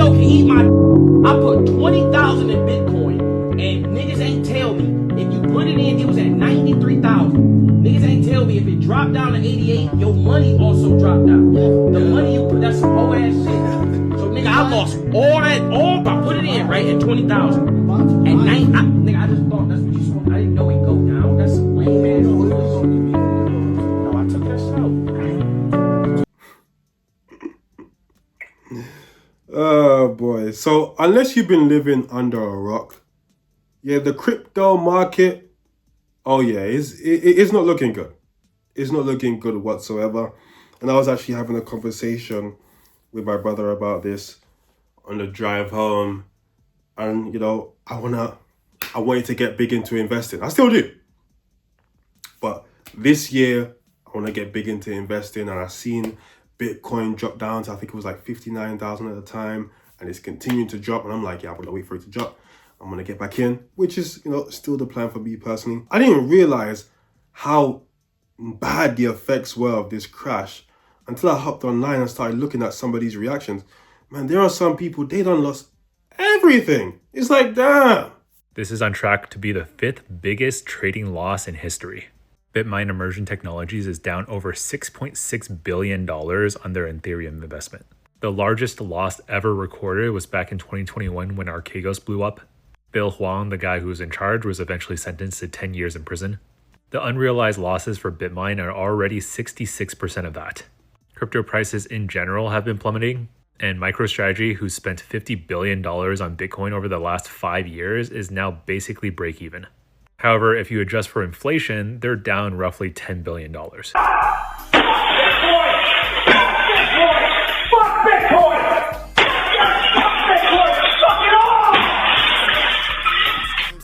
crypto can eat my. I put 20,000 in Bitcoin, and niggas ain't tell me if you put it in, it was at 93,000. Niggas ain't tell me if it dropped down to 88, your money also dropped down. The money you put, that's some whole ass shit. So nigga, I lost all that, I put it in right at 20,000. At 9, nigga, I just thought that's what you supposed. I didn't know it go down. That's some lame ass. No, I took that slow. Oh boy. So unless you've been living under a rock, yeah, the crypto market, oh yeah, it's not looking good. It's not looking good whatsoever. And I was actually having a conversation with my brother about this on the drive home. And I wanted to get big into investing. I still do. But this year, I want to get big into investing, and I've seen Bitcoin drop down to, I think it was like 59,000 at the time, and it's continuing to drop. And I'm like, yeah, I'm gonna wait for it to drop. I'm gonna get back in, which is, still the plan for me personally. I didn't realize how bad the effects were of this crash until I hopped online and started looking at some of these reactions. Man, there are some people, they done lost everything. It's like, damn. This is on track to be the 5th biggest trading loss in history. Bitmine Immersion Technologies is down over $6.6 billion on their Ethereum investment. The largest loss ever recorded was back in 2021 when Archegos blew up. Bill Huang, the guy who was in charge, was eventually sentenced to 10 years in prison. The unrealized losses for Bitmine are already 66% of that. Crypto prices in general have been plummeting, and MicroStrategy, who spent $50 billion on Bitcoin over the last 5 years, is now basically break even. However, if you adjust for inflation, they're down roughly $10 billion.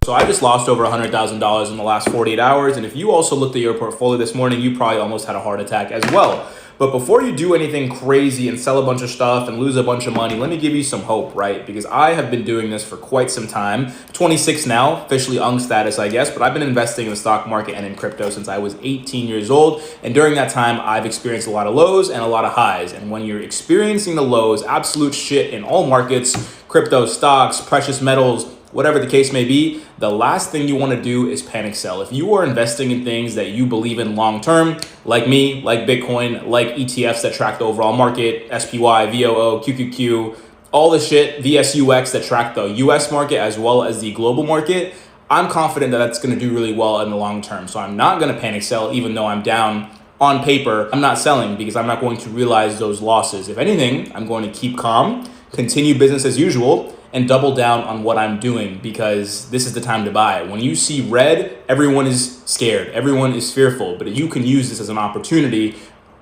So I just lost over $100,000 in the last 48 hours. And if you also looked at your portfolio this morning, you probably almost had a heart attack as well. But before you do anything crazy and sell a bunch of stuff and lose a bunch of money, let me give you some hope, right? Because I have been doing this for quite some time. 26 now, officially UNG status, I guess, but I've been investing in the stock market and in crypto since I was 18 years old. And during that time, I've experienced a lot of lows and a lot of highs. And when you're experiencing the lows, absolute shit in all markets, crypto, stocks, precious metals, whatever the case may be, the last thing you want to do is panic sell. If you are investing in things that you believe in long term, like me, like Bitcoin, like ETFs that track the overall market, SPY, VOO, QQQ, all the shit, VSUX that track the US market as well as the global market, I'm confident that that's going to do really well in the long term. So I'm not going to panic sell, even though I'm down on paper. I'm not selling because I'm not going to realize those losses. If anything, I'm going to keep calm, continue business as usual, and double down on what I'm doing, because this is the time to buy. When you see red, everyone is scared. Everyone is fearful. But you can use this as an opportunity,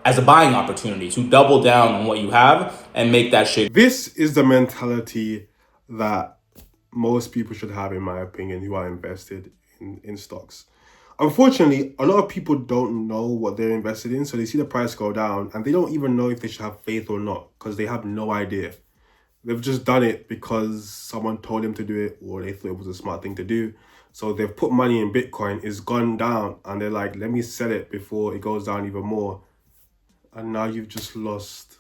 as a buying opportunity, to double down on what you have and make that shit. This is the mentality that most people should have, in my opinion, who are invested in stocks. Unfortunately, a lot of people don't know what they're invested in, so they see the price go down and they don't even know if they should have faith or not, because they have no idea. They've just done it because someone told them to do it, or they thought it was a smart thing to do. So they've put money in Bitcoin, it's gone down, and they're like, let me sell it before it goes down even more. And now you've just lost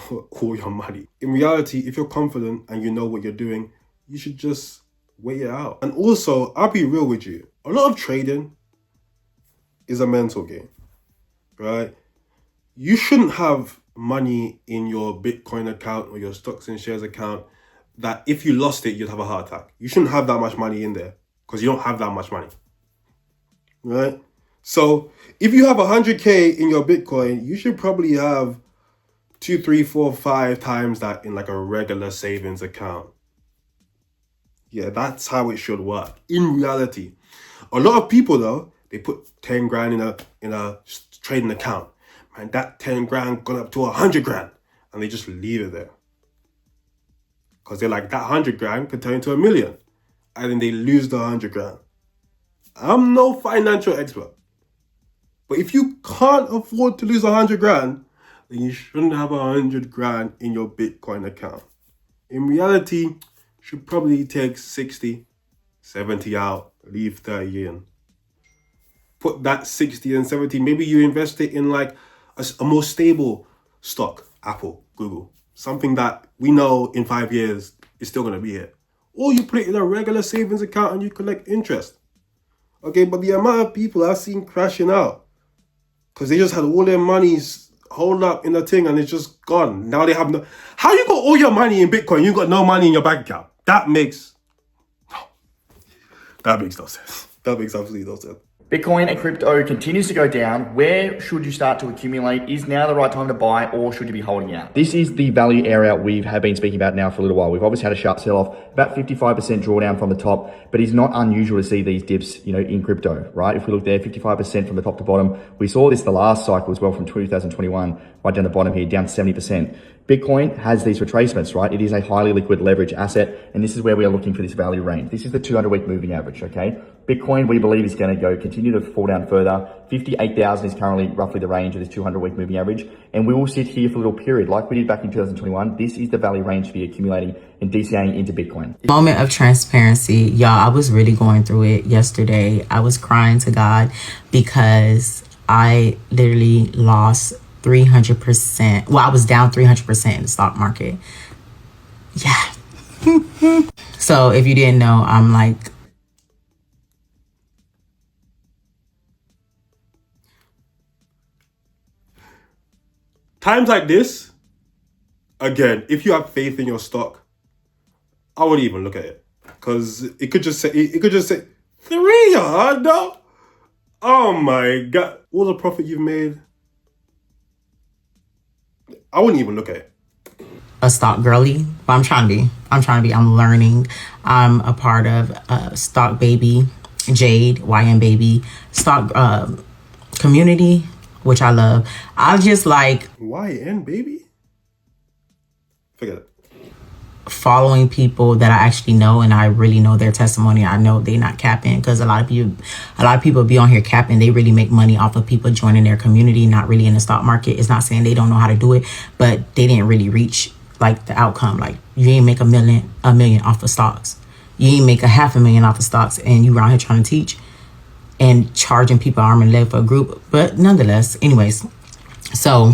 all your money. In reality, if you're confident and you know what you're doing, you should just wait it out. And also, I'll be real with you. A lot of trading is a mental game, right? You shouldn't have money in your Bitcoin account or your stocks and shares account that if you lost it, you'd have a heart attack. You shouldn't have that much money in there because you don't have that much money, right? So if you have 100K in your Bitcoin, you should probably have 2, 3, 4, 5 times that in like a regular savings account. Yeah, that's how it should work in reality. A lot of people though, they put 10 grand in a trading account. Man, that 10 grand gone up to 100 grand, and they just leave it there. Because they're like, that 100 grand could turn into $1 million. And then they lose the 100 grand. I'm no financial expert. But if you can't afford to lose 100 grand, then you shouldn't have 100 grand in your Bitcoin account. In reality, you should probably take 60, 70 out, leave 30 in. Put that 60 and 70, maybe you invest it in like a more stable stock, Apple, Google. something that we know in 5 years is still going to be here. Or you put it in a regular savings account and you collect interest. Okay, but the amount of people I've seen crashing out because they just had all their monies hold up in the thing and it's just gone. Now they have no... How you got all your money in Bitcoin? You got no money in your bank account. That makes no sense. That makes absolutely no sense. Bitcoin and crypto continues to go down. Where should you start to accumulate? Is now the right time to buy, or should you be holding out? This is the value area we have been speaking about now for a little while. We've obviously had a sharp sell-off, about 55% drawdown from the top, but it's not unusual to see these dips, in crypto, right? If we look there, 55% from the top to bottom. We saw this the last cycle as well from 2021, right down the bottom here, down 70%. Bitcoin has these retracements, right? It is a highly liquid leverage asset, and this is where we are looking for this value range. This is the 200-week moving average, okay? Bitcoin, we believe, is going to continue to fall down further. 58,000 is currently roughly the range of this 200-week moving average, and we will sit here for a little period like we did back in 2021. This is the value range to be accumulating and DCAing into Bitcoin. Moment of transparency. Y'all, I was really going through it yesterday. I was crying to God because I literally lost 300%. Well, I was down 300% in the stock market. Yeah. So if you didn't know, I'm like... Times like this, again, if you have faith in your stock, I wouldn't even look at it. Because it could just say 300. Oh my God. All the profit you've made, I wouldn't even look at it. A stock girly, but I'm trying to be. I'm learning. I'm a part of Stock Baby, Jade, YM Baby, stock community, which I love. I just like YN Baby? Forget it. Following people that I actually know and I really know their testimony. I know they not capping, because a lot of people be on here capping. They really make money off of people joining their community, not really in the stock market. It's not saying they don't know how to do it, but they didn't really reach like the outcome. Like, you ain't make a million off of stocks. You ain't make $500,000 off of stocks, and you around here trying to teach and charging people arm and leg for a group. But nonetheless, anyways, so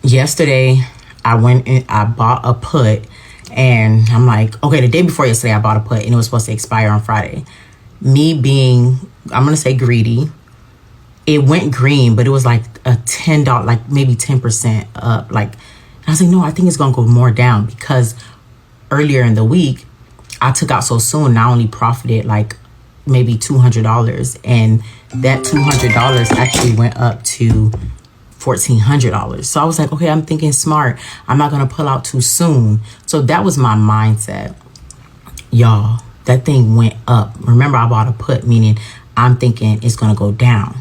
yesterday I went and I bought a put, and I'm like, okay, the day before yesterday I bought a put and it was supposed to expire on Friday. Me being, I'm gonna say greedy, it went green, but it was like a $10, like maybe 10% up. Like, I was like, no, I think it's gonna go more down, because earlier in the week I took out so soon and I only profited like maybe $200, and that $200 actually went up to $1,400. So I was like, okay, I'm thinking smart. I'm not gonna pull out too soon. So that was my mindset. Y'all, that thing went up. Remember, I bought a put, meaning I'm thinking it's gonna go down.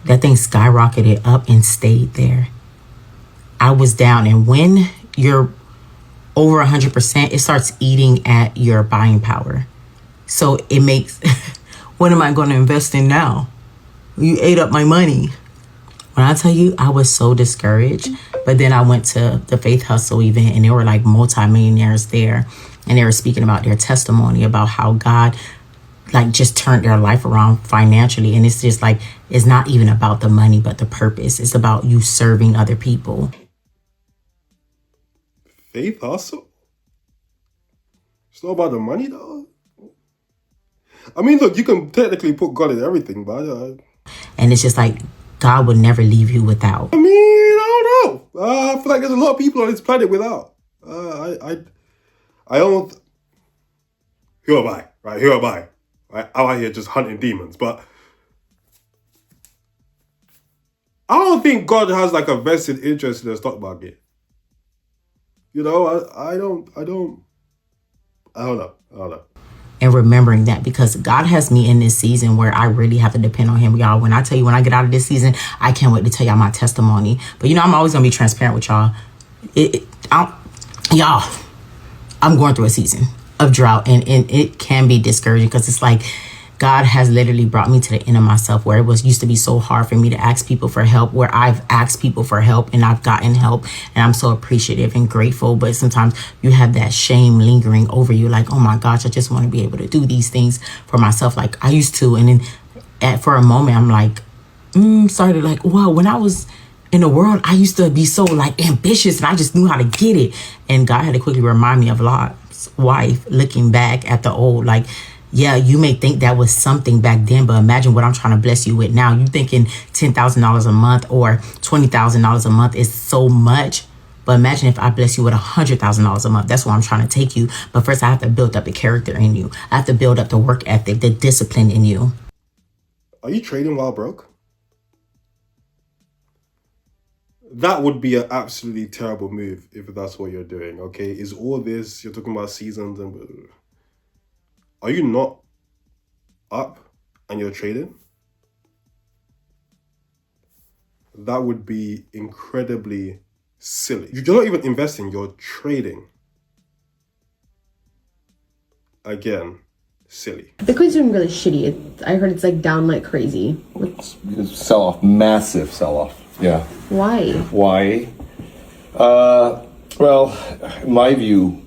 That thing skyrocketed up and stayed there. I was down, and when you're over 100%, it starts eating at your buying power. So it makes, what am I going to invest in now? You ate up my money. When I tell you, I was so discouraged. But then I went to the Faith Hustle event, and there were like multimillionaires there, and they were speaking about their testimony about how God like just turned their life around financially. And it's just like, it's not even about the money, but the purpose. It's about you serving other people. Faith Hustle? It's not about the money though. I mean, look, you can technically put God in everything, but and it's just like, God would never leave you without. I mean, I don't know. I feel like there's a lot of people on this planet without. I don't. Who am I? Right? Who am I? Right? I'm out here just hunting demons, but I don't think God has like a vested interest in the stock market. You know, I don't know. And remembering that, because God has me in this season where I really have to depend on him, y'all. When I tell you, when I get out of this season, I can't wait to tell y'all my testimony. But I'm always gonna be transparent with y'all. Y'all, I'm going through a season of drought, and it can be discouraging, because it's like God has literally brought me to the end of myself, where it used to be so hard for me to ask people for help, where I've asked people for help and I've gotten help, and I'm so appreciative and grateful. But sometimes you have that shame lingering over you, like, oh my gosh, I just want to be able to do these things for myself like I used to. And then for a moment, I'm like, started like, wow, when I was in the world, I used to be so like ambitious and I just knew how to get it. And God had to quickly remind me of Lot's wife, looking back at the old, like, yeah, you may think that was something back then, but imagine what I'm trying to bless you with now. You thinking $10,000 a month or $20,000 a month is so much. But imagine if I bless you with $100,000 a month. That's where I'm trying to take you. But first, I have to build up the character in you. I have to build up the work ethic, the discipline in you. Are you trading while broke? That would be an absolutely terrible move if that's what you're doing, okay? Is all this, you're talking about seasons and... Are you not up and you're trading? That would be incredibly silly. You're not even investing, you're trading. Again, silly. Bitcoin's doing really shitty. I heard it's like down like crazy. Sell off, massive sell off. Yeah. Why? Why? Well, in my view,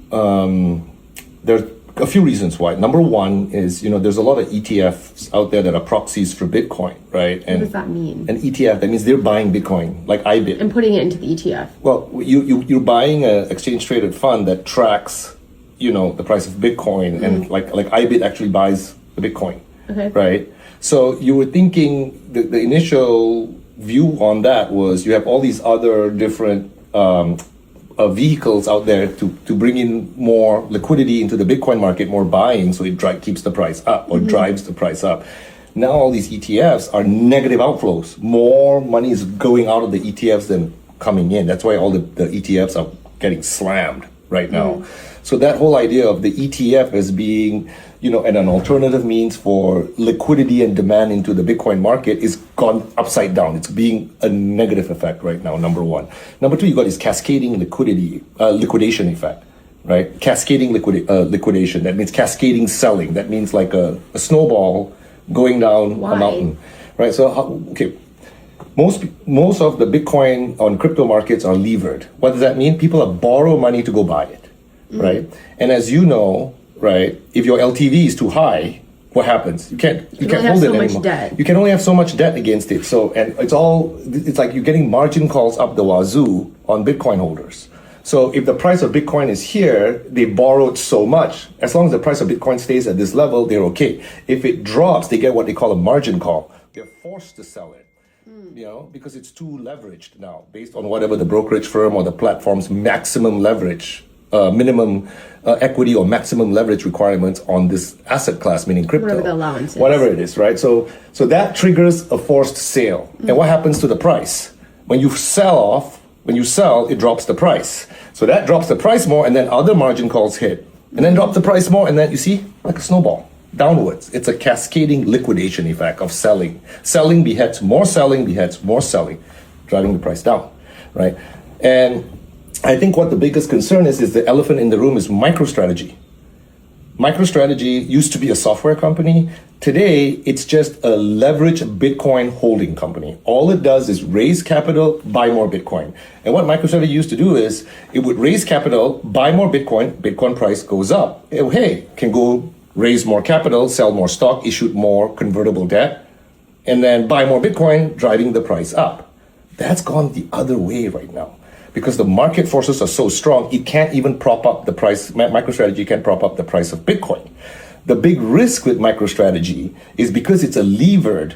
there's a few reasons why. Number one is, there's a lot of ETFs out there that are proxies for Bitcoin, right? And what does that mean? An ETF, that means they're buying Bitcoin, like IBIT. And putting it into the ETF. Well, you're buying an exchange traded fund that tracks, the price of Bitcoin, and like IBIT actually buys the Bitcoin, Okay. right? So you were thinking the initial view on that was you have all these other different vehicles out there to bring in more liquidity into the Bitcoin market, more buying, so it keeps the price up or drives the price up. Now all these ETFs are negative outflows. More money is going out of the ETFs than coming in. That's why all the ETFs are getting slammed right now. So that whole idea of the ETF as being, and an alternative means for liquidity and demand into the Bitcoin market is gone upside down. It's being a negative effect right now, number one. Number two, you got this cascading liquidation effect, right? Cascading liquidation. That means cascading selling. That means like a snowball going down a mountain, right? So, most of the Bitcoin on crypto markets are levered. What does that mean? People borrow money to go buy it, right? And as you know, right, if your LTV is too high, what happens? You can't hold it anymore. Debt. You can only have so much debt against it. So, and it's like you're getting margin calls up the wazoo on Bitcoin holders. So if the price of Bitcoin is here, they borrowed so much. As long as the price of Bitcoin stays at this level, they're okay. If it drops, they get what they call a margin call. They're forced to sell it. Because it's too leveraged now, based on whatever the brokerage firm or the platform's maximum leverage, minimum equity or maximum leverage requirements on this asset class, meaning crypto. Whatever the allowance is. Whatever it is, right? So that triggers a forced sale. And what happens to the price? When you sell, it drops the price. So that drops the price more, and then other margin calls hit. And then drop the price more, and then you see, like a snowball. Downwards. It's a cascading liquidation effect of selling. Selling begets more selling, driving the price down, right? And I think what the biggest concern is the elephant in the room is MicroStrategy. MicroStrategy used to be a software company. Today, it's just a leveraged Bitcoin holding company. All it does is raise capital, buy more Bitcoin. And what MicroStrategy used to do is it would raise capital, buy more Bitcoin price goes up. Can go raise more capital, sell more stock, issue more convertible debt, and then buy more Bitcoin, driving the price up. That's gone the other way right now because the market forces are so strong, it can't even prop up the price. MicroStrategy can't prop up the price of Bitcoin. The big risk with MicroStrategy is because it's a levered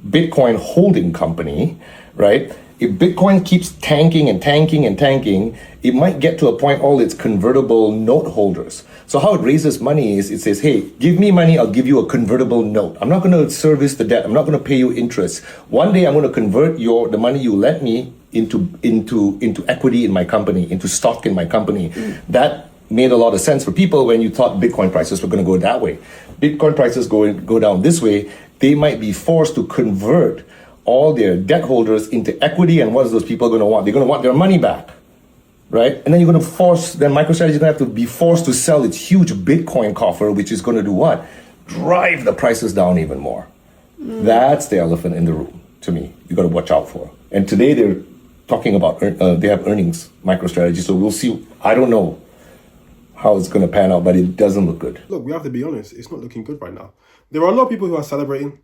Bitcoin holding company, right? If Bitcoin keeps tanking, it might get to a point all its convertible note holders. So how it raises money is it says, hey, give me money, I'll give you a convertible note. I'm not going to service the debt. I'm not going to pay you interest. One day I'm going to convert the money you lent me into equity in my company, into stock in my company. That made a lot of sense for people when you thought Bitcoin prices were going to go that way. Bitcoin prices go down this way, they might be forced to convert all their debt holders into equity, and what is those people going to want? They're going to want their money back, right? And then you're going to MicroStrategy is going to have to be forced to sell its huge Bitcoin coffer, which is going to do what? Drive the prices down even more. That's the elephant in the room, to me. You got to watch out for. And today they're talking about, they have earnings, MicroStrategy, so we'll see. I don't know how it's going to pan out, but it doesn't look good. Look, we have to be honest. It's not looking good right now. There are a lot of people who are celebrating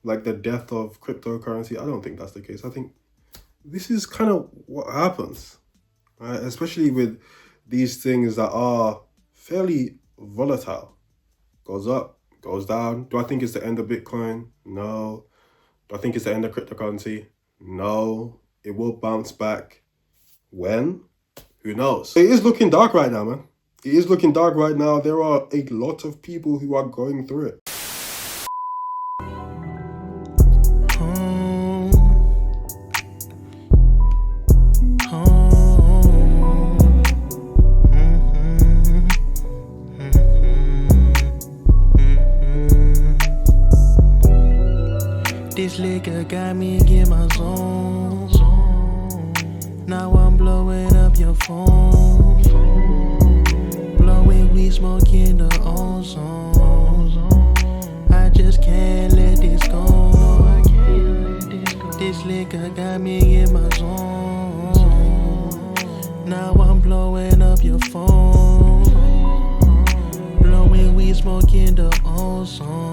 like the death of cryptocurrency. I don't think that's the case. I think this is kind of what happens, right? Especially with these things that are fairly volatile. Goes up, goes down. Do I think it's the end of Bitcoin? No. Do I think it's the end of cryptocurrency? No. It will bounce back. When? Who knows? It is looking dark right now, man. It is looking dark right now. There are a lot of people who are going through it. This liquor got me in my zone. Now I'm blowing up your phone. Blowing weed, smoking the ozone. I just can't let this go. This liquor got me in my zone. Now I'm blowing up your phone. Blowing weed, smoking the ozone.